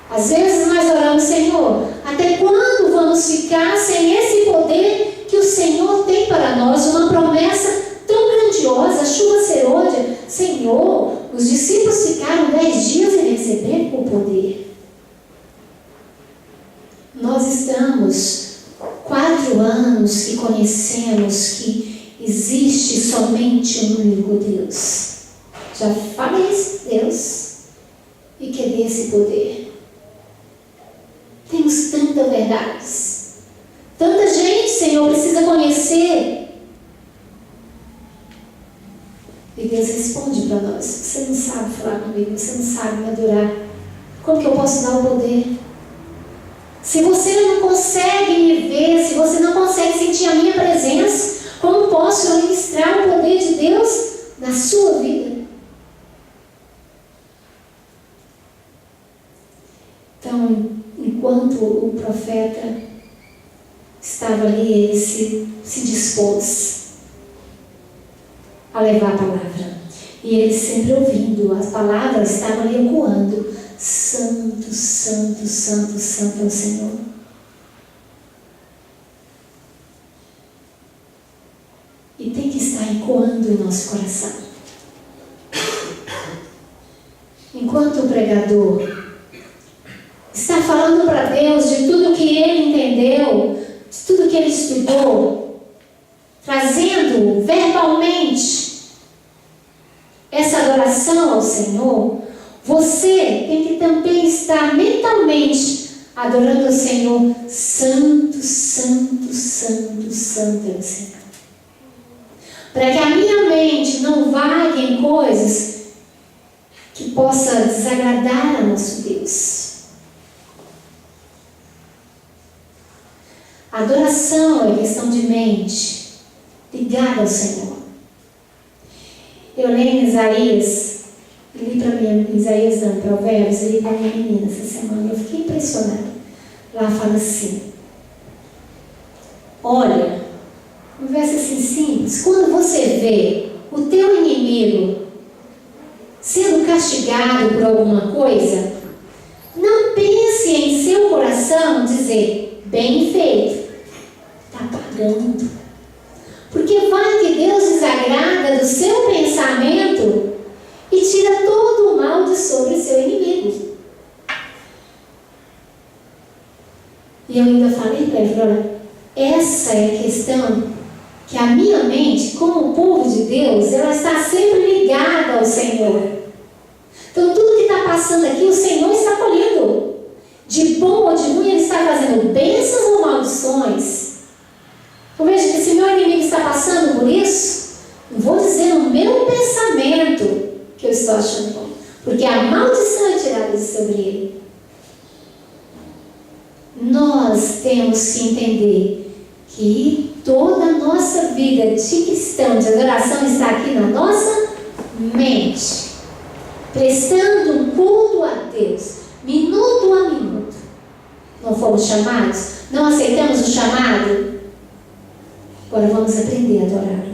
Às vezes nós oramos: Senhor, até quando vamos ficar sem esse poder que o Senhor tem para nós? Uma promessa tão grandiosa, chuva serôdia. Senhor, os discípulos ficaram 10 dias em receber o poder. Nós estamos 4 anos que conhecemos que existe somente um único Deus. Já falei esse Deus e cadê esse poder? Temos tantas verdades, tanta gente, Senhor, precisa conhecer. E Deus responde para nós: você não sabe falar comigo, você não sabe me adorar, como que eu posso dar o poder? Se você não consegue me ver, se você não consegue sentir a minha presença, como posso eu ministrar o poder de Deus na sua vida? Então, enquanto o profeta estava ali, ele se dispôs a levar a palavra. E ele sempre ouvindo, as palavras estavam ali ecoando: Santo, Santo, Santo, Santo é o Senhor. E tem que estar ecoando em nosso coração. Enquanto o pregador está falando para Deus de tudo que ele entendeu, de tudo que ele estudou, trazendo verbalmente essa adoração ao Senhor, você tem que também estar mentalmente adorando ao Senhor: Santo, Santo, Santo, Santo é o Senhor. Para que a minha mente não vague em coisas que possa desagradar a nosso Deus. A adoração é questão de mente ligada ao Senhor. Eu leio em Isaías, li para mim, Isaías não, Provérbios, eu li para minha menina essa semana, eu fiquei impressionada. Lá fala assim: olha, um verso assim simples, quando você vê o teu inimigo sendo castigado por alguma coisa, não pense em seu coração dizer: bem feito, está pagando. Porque vai que Deus desagrada agrada do seu pensamento e tira todo o mal de sobre o seu inimigo. E eu ainda falei para ele, olha, essa é a questão, que a minha mente, como o povo de Deus, ela está sempre ligada ao Senhor. Então tudo que está passando aqui, o Senhor está colhendo. De bom ou de ruim, Ele está fazendo bênçãos ou maldições. Eu vejo que se meu inimigo está passando por isso, eu vou dizer no meu pensamento que eu estou achando bom. Porque a maldição é tirada sobre ele. Nós temos que entender que toda a nossa vida de cristão, de adoração, está aqui na nossa mente. Prestando um culto a Deus, minuto a minuto. Não fomos chamados? Não aceitamos o chamado? Agora vamos aprender a adorar.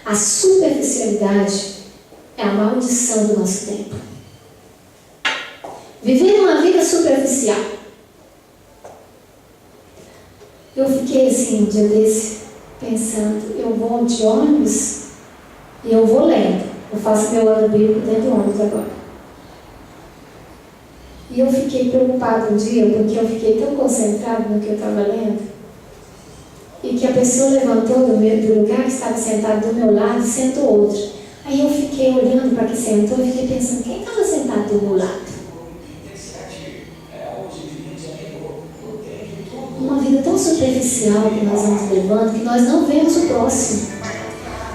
A superficialidade é a maldição do nosso tempo. Viver uma vida superficial. Eu fiquei assim, um dia desse, pensando, eu vou de ônibus e eu vou lendo. Eu faço meu ano bíblico dentro do ônibus agora. E eu fiquei preocupada um dia, porque eu fiquei tão concentrada no que eu estava lendo, e que a pessoa levantou do lugar que estava sentado do meu lado e sentou outro. Aí eu fiquei olhando para que sentou e fiquei pensando, quem estava sentado do meu lado? Uma vida tão superficial que nós vamos levando, que nós não vemos o próximo.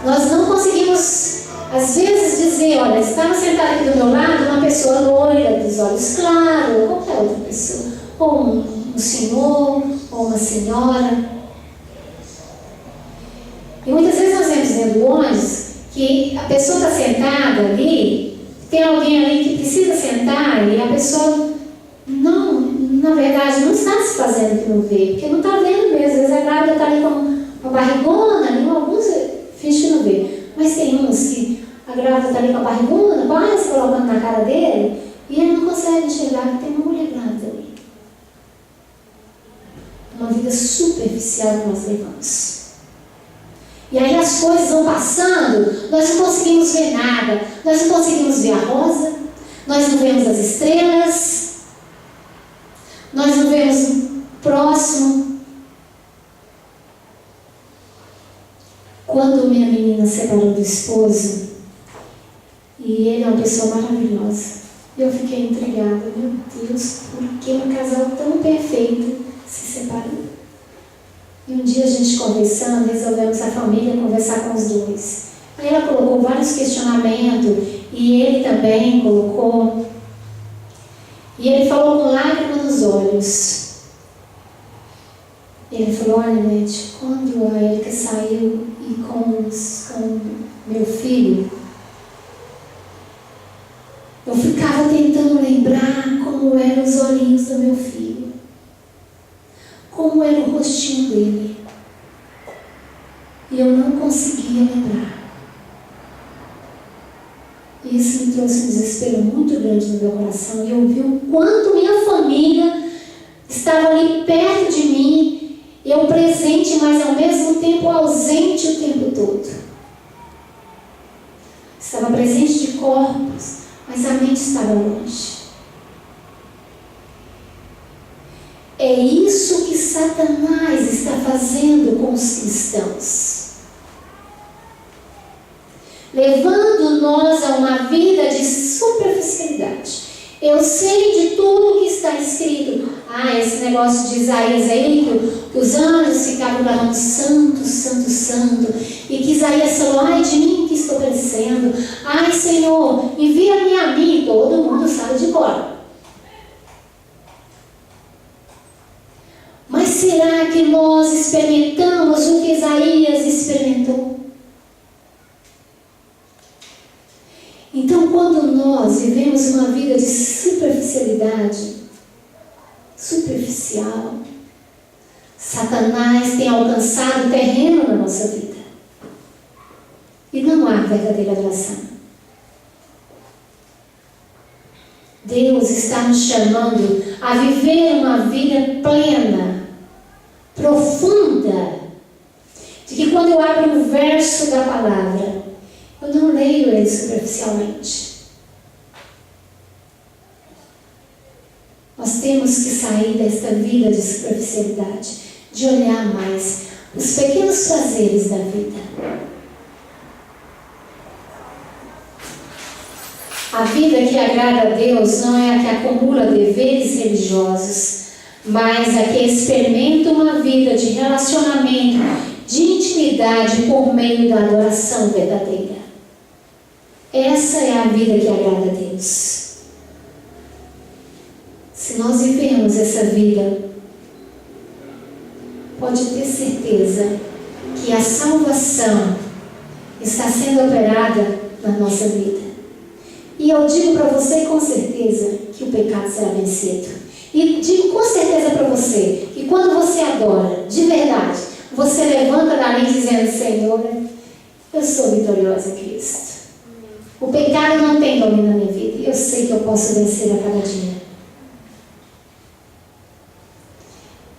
Nós não conseguimos, às vezes, dizer, olha, estava sentada aqui do meu lado uma pessoa loira, dos olhos claros, ou qualquer outra pessoa, ou um senhor, ou uma senhora. E muitas vezes nós vemos dentro do ônibus que a pessoa está sentada ali, tem alguém ali que precisa sentar e a pessoa não, na verdade, não está se fazendo que não vê, porque não está vendo mesmo. Às vezes a grávida está ali com a barrigona, ali, alguns fingem que não vê. Mas tem uns que a grávida está ali com a barrigona, quase colocando na cara dele, e ele não consegue enxergar que tem uma mulher grávida ali. Uma vida superficial que nós levamos. E aí as coisas vão passando, nós não conseguimos ver nada, nós não conseguimos ver a rosa, nós não vemos as estrelas, nós não vemos o próximo. Quando minha menina separou do esposo, e ele é uma pessoa maravilhosa, eu fiquei intrigada, meu Deus, por que um casal tão perfeito se separou? E um dia a gente conversando, resolvemos a família conversar com os dois. Aí ela colocou vários questionamentos, e ele também colocou. E ele falou com lágrimas nos olhos. Ele falou, olha, Nete, quando a Érica saiu e com meu filho, eu ficava tentando lembrar como eram os olhinhos do meu filho. Como era o rostinho dele. E eu não conseguia lembrar. Isso me trouxe um desespero muito grande no meu coração. E eu vi o quanto minha família estava ali perto de mim, eu presente, mas ao mesmo tempo ausente o tempo todo. Estava presente de corpos, mas a mente estava longe. É isso que Satanás está fazendo com os cristãos. Levando nós a uma vida de superficialidade. Eu sei de tudo que está escrito. Esse negócio de Isaías aí, que os anjos ficavam falando santo, santo, santo. E que Isaías falou, ai de mim que estou perecendo. Ai Senhor, envia-me a mim. Todo mundo sabe de cor. Mas será que nós experimentamos o que Isaías experimentou? Então, quando nós vivemos uma vida de superficialidade, superficial, Satanás tem alcançado terreno na nossa vida. E não há verdadeira adoração. Deus está nos chamando a viver uma vida plena, profunda, de que quando eu abro um verso da palavra, eu não leio ele superficialmente. Nós temos que sair desta vida de superficialidade, de olhar mais os pequenos prazeres da vida. A vida que agrada a Deus não é a que acumula deveres religiosos, mas a que experimenta uma vida de relacionamento, de intimidade por meio da adoração verdadeira. Essa é a vida que agrada a Deus. Se nós vivemos essa vida, pode ter certeza que a salvação está sendo operada na nossa vida. E eu digo para você com certeza que o pecado será vencido. E digo com certeza para você que quando você adora, de verdade, você levanta dali dizendo: Senhor, eu sou vitoriosa em Cristo. O pecado não tem domínio na minha vida. Eu sei que eu posso vencer a cada dia.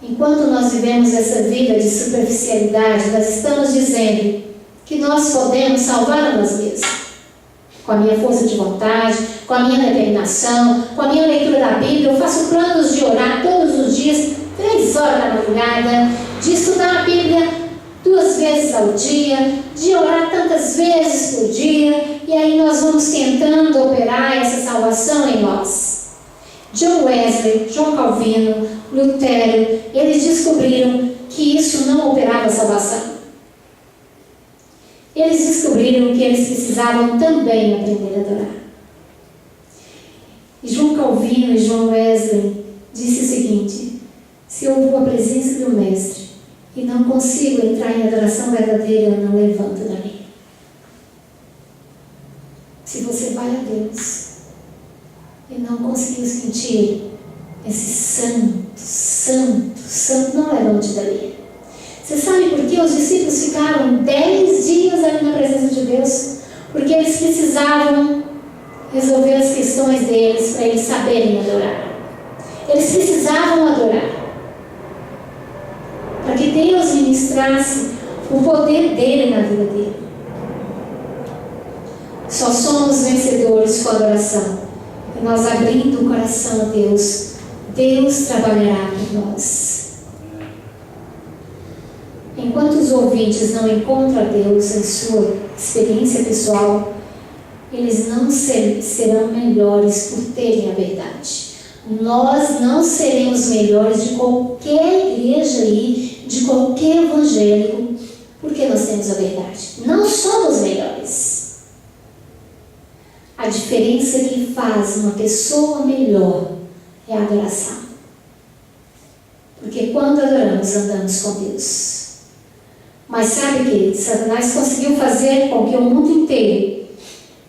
Enquanto nós vivemos essa vida de superficialidade, nós estamos dizendo que nós podemos salvar a nós mesmos. Com a minha força de vontade, com a minha determinação, com a minha leitura da Bíblia. Eu faço planos de orar todos os dias, 3 horas da madrugada, de estudar a Bíblia 2 vezes ao dia, de orar tantas vezes por dia, e aí nós vamos tentando operar essa salvação em nós. John Wesley, João Calvino, Lutero, eles descobriram que isso não operava a salvação. Eles descobriram que eles precisavam também aprender a adorar. E João Calvino e João Wesley disse o seguinte: se eu vou à presença do Mestre e não consigo entrar em adoração verdadeira, eu não levanto dali. Se você vai a Deus e não conseguiu sentir esse santo, não levante dali. Você sabe por que os discípulos ficaram 10 dias ali na presença de Deus? Porque eles precisavam resolver as questões deles para eles saberem adorar. Eles precisavam adorar, para que Deus ministrasse o poder dele na vida dele. Só somos vencedores com a adoração. E nós abrindo o coração a Deus, Deus trabalhará por nós. Enquanto os ouvintes não encontram a Deus em sua experiência pessoal, eles não serão melhores por terem a verdade. Nós não seremos melhores de qualquer igreja aí, de qualquer evangélico, porque nós temos a verdade. Não somos melhores. A diferença que faz uma pessoa melhor é a adoração. Porque quando adoramos, andamos com Deus. Mas sabe que Satanás conseguiu fazer com que o mundo inteiro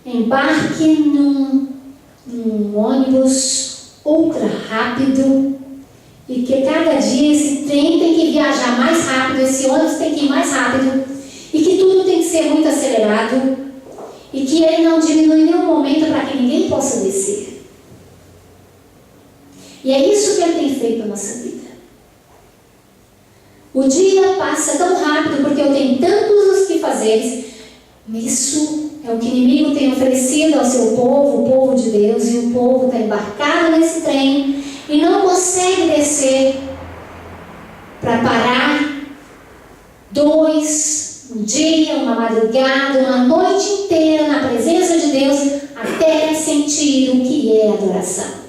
embarque num ônibus ultra rápido, e que cada dia esse trem tem que viajar mais rápido, esse ônibus tem que ir mais rápido, e que tudo tem que ser muito acelerado, e que ele não diminui em nenhum momento para que ninguém possa descer. E é isso que ele tem feito na nossa vida. O dia passa tão rápido porque eu tenho tantos os que fazeres. Isso é o que o inimigo tem oferecido ao seu povo, o povo de Deus, e o povo está embarcado nesse trem e não consegue descer para parar 2, um dia, uma madrugada, uma noite inteira na presença de Deus, até sentir o que é adoração.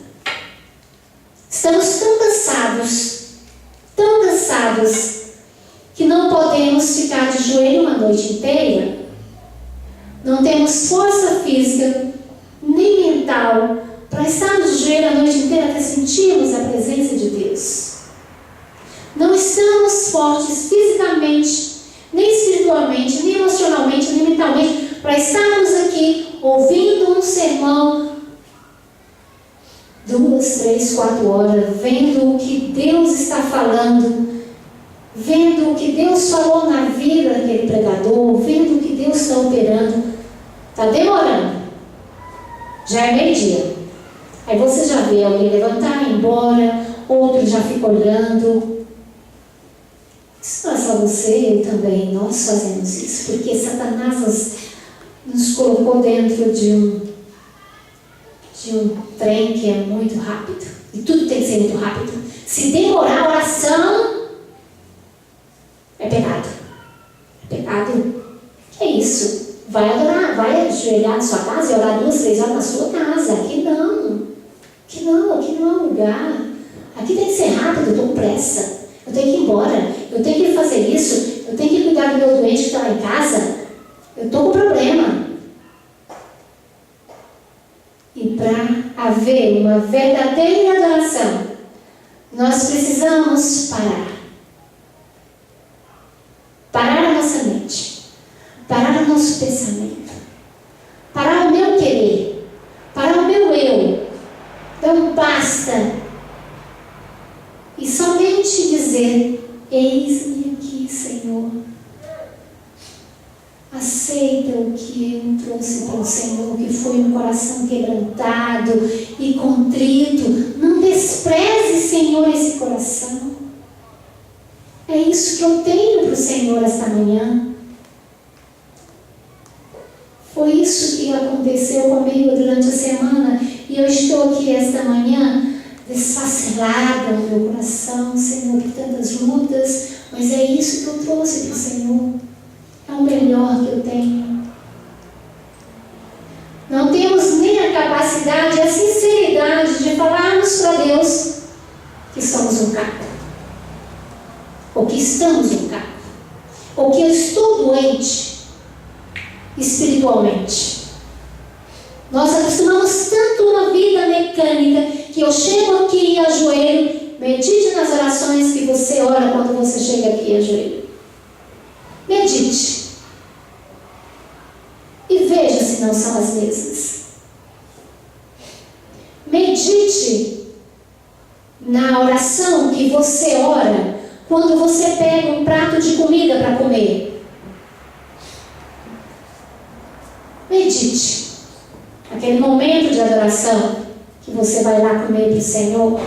Estamos tão cansados, que não podemos ficar de joelho uma noite inteira. Não temos força física nem mental para estarmos de joelho a noite inteira até sentirmos a presença de Deus. Não estamos fortes fisicamente, nem espiritualmente, nem emocionalmente, nem mentalmente, para estarmos aqui ouvindo um sermão 2, 3, 4 horas, vendo o que Deus está falando, vendo o que Deus falou na vida daquele pregador, vendo o que Deus está operando. Está demorando. Já é meio-dia. Aí você já vê alguém levantar e ir embora, outro já fica olhando. Isso não é só você, eu também, nós fazemos isso, porque Satanás nos colocou dentro de um trem que é muito rápido, e tudo tem que ser muito rápido. Se demorar a oração, é pecado. É pecado. Que é isso? Vai adorar, vai ajoelhar na sua casa e orar 2, 3 horas na sua casa. Aqui não. Aqui não é um lugar. Aqui tem que ser rápido, eu estou com pressa. Eu tenho que ir embora. Eu tenho que fazer isso. Eu tenho que cuidar do meu doente que está lá em casa. Eu estou com problema. E para haver uma verdadeira adoração, nós precisamos parar. Parar a nossa mente. Parar o nosso pensamento. Parar o meu querer. Parar o meu eu. Então basta. E somente dizer: eis-me aqui, Senhor. Aceita o que eu trouxe para o Senhor, que foi um coração quebrantado e contrito. Não despreze, Senhor, esse coração. É isso que eu tenho para o Senhor esta manhã. Foi isso que aconteceu comigo durante a semana. E eu estou aqui esta manhã desfacelada no meu coração, Senhor, por tantas lutas. Mas é isso que eu trouxe para o Senhor. É o melhor que eu tenho. Não temos nem a capacidade, a sinceridade de falarmos para Deus que somos um caco, ou que estamos um caco, ou que eu estou doente espiritualmente. Nós acostumamos tanto uma vida mecânica que eu chego aqui e ajoelho. Medite nas orações que você ora quando você chega aqui e ajoelha. Medite. E veja se não são as mesmas. Medite na oração que você ora quando você pega um prato de comida para comer. Medite. Aquele momento de adoração que você vai lá comer para o Senhor.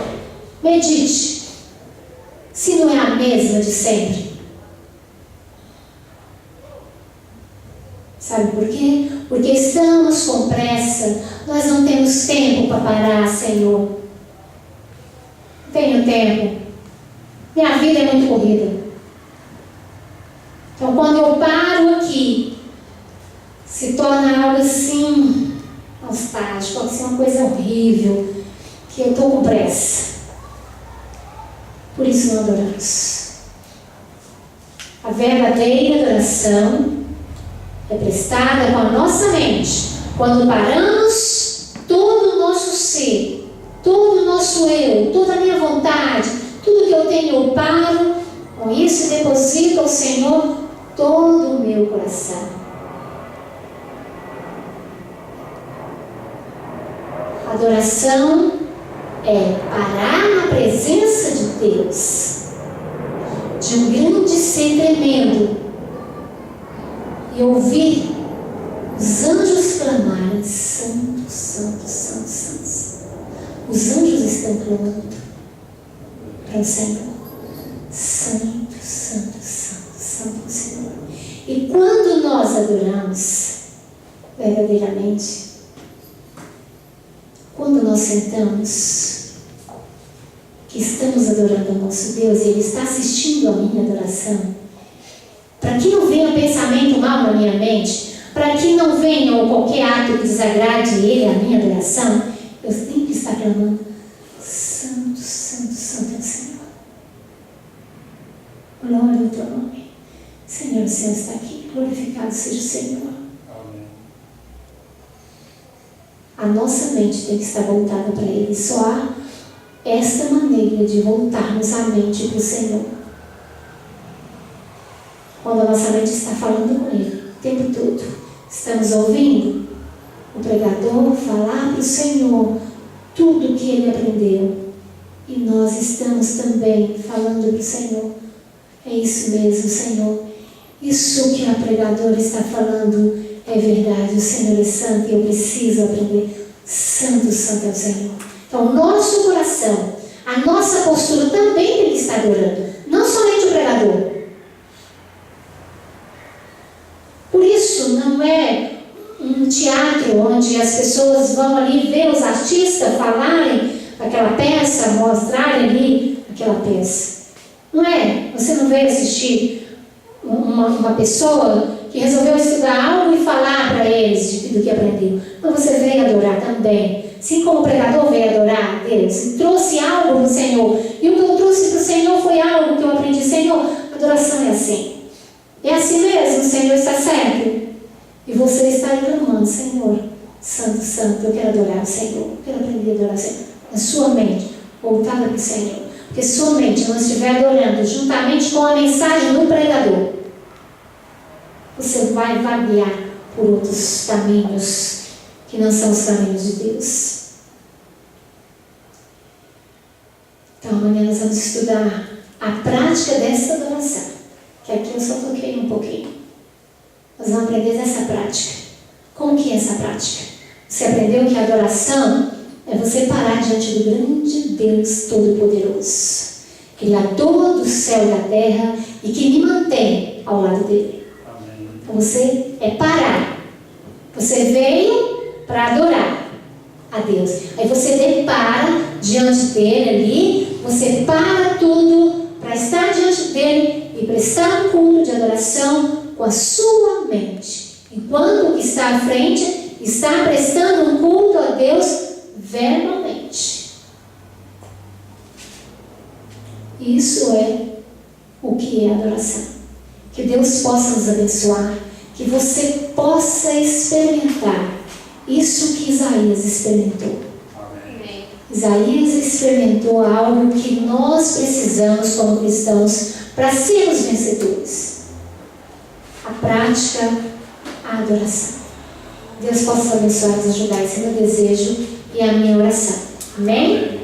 Medite. Se não é a mesma de sempre. Sabe por quê? Porque estamos com pressa. Nós não temos tempo para parar, Senhor. Não tenho tempo. Minha vida é muito corrida. Então, quando eu paro aqui, se torna algo assim, nostálgico, pode ser uma coisa horrível, que eu estou com pressa. Por isso não adoramos. A verdadeira adoração é prestada com a nossa mente, quando paramos todo o nosso ser, todo o nosso eu, toda a minha vontade, tudo que eu tenho eu paro, com isso deposito ao Senhor todo o meu coração. Adoração é parar na presença de Deus, de um grande ser tremendo, e ouvir os anjos clamarem: Santo, Santo, Santo, Santo. Os anjos estão clamando para o Senhor: Santo, Santo, Santo, Santo Senhor. E quando nós adoramos verdadeiramente, quando nós sentamos, que estamos adorando o nosso Deus, e Ele está assistindo a minha adoração, para que não venha pensamento mal na minha mente, para que não venha qualquer ato que desagrade Ele, a minha adoração, eu tenho que estar clamando: Santo, Santo, Santo é o Senhor. Glória ao Teu nome. Senhor, o Senhor está aqui. Glorificado seja o Senhor. Amém. A nossa mente tem que estar voltada para Ele. Só há esta maneira de voltarmos a mente para o Senhor. Quando a nossa mente está falando com Ele o tempo todo, estamos ouvindo o pregador falar para o Senhor tudo o que ele aprendeu, e nós estamos também falando para o Senhor: é isso mesmo, Senhor, isso que a pregadora está falando é verdade, o Senhor é santo e eu preciso aprender. Santo, Santo é o Senhor. Então o nosso coração, a nossa postura também tem que estar adorando, não somente o pregador. não é um teatro onde as pessoas vão ali ver os artistas falarem aquela peça, mostrarem ali aquela peça. Não é? Você não veio assistir uma pessoa que resolveu estudar algo e falar para eles do que aprendeu. Então você veio adorar também. Assim como o pregador veio adorar a Deus e trouxe algo para o Senhor. E o que eu trouxe para o Senhor foi algo que eu aprendi. Senhor, adoração é assim. É assim mesmo, o Senhor está certo. E você está reclamando, Senhor, Santo, Santo, eu quero adorar o Senhor. Eu quero aprender a adorar o Senhor. A sua mente voltada para o Senhor. Porque sua mente não estiver adorando juntamente com a mensagem do pregador, você vai vaguear por outros caminhos que não são os caminhos de Deus. Então amanhã nós vamos estudar a prática dessa adoração, que aqui eu só toquei um pouquinho. Nós vamos aprender essa prática. Como que é essa prática? Você aprendeu que a adoração é você parar diante do grande Deus Todo-Poderoso, Criador do céu e da terra, e que me mantém ao lado dele. Então você é parar. Você veio para adorar a Deus. Aí você depara diante dele ali, você para tudo para estar diante dele e prestar um culto de adoração com a sua mente. Enquanto o que está à frente está prestando um culto a Deus verbalmente. Isso é o que é adoração. Que Deus possa nos abençoar, que você possa experimentar isso que Isaías experimentou. Amém. Isaías experimentou algo que nós precisamos como cristãos para sermos vencedores. A prática, a adoração. Deus possa abençoar e nos ajudar. Esse é o meu desejo e a minha oração. Amém?